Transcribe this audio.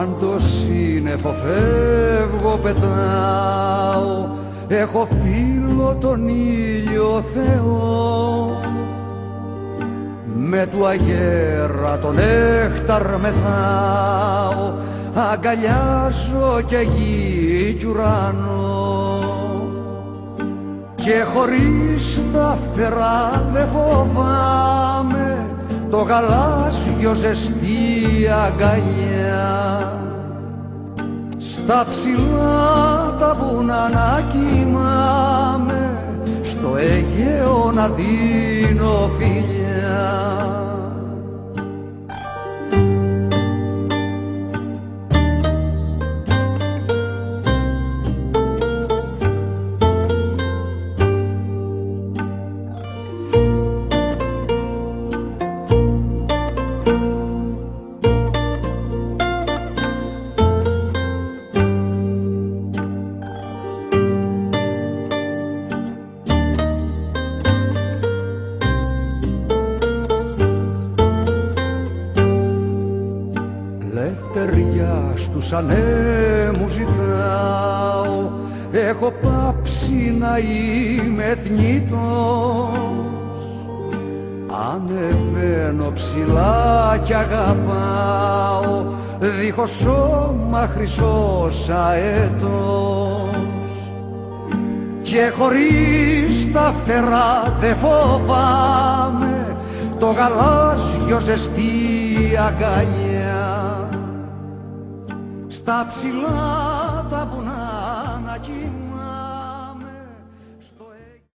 σαν το σύννεφο φεύγω πετάω, έχω φίλο τον ήλιο Θεό. Με του αγέρα τον νέχταρ μεθάω, αγκαλιάζω και γη κι ουρανό. Και χωρίς τα φτερά δε φοβάμαι το γαλάζιο ζεστή αγκαλιά. Στα ψηλά τα βουνά να κοιμάμαι, στο Αιγαίο να δίνω φιλιά. Λευτεριά στους ανέμους ζητάω, έχω πάψει να είμαι θνητός. Ανεβαίνω ψηλά κι αγαπάω, δίχως σώμα χρυσός αετός. Και χωρίς τα φτερά δε φοβάμαι το γαλάζιο ζεστή αγκαλιά. Στα ψηλά τα βουνά να κοιμάμαι,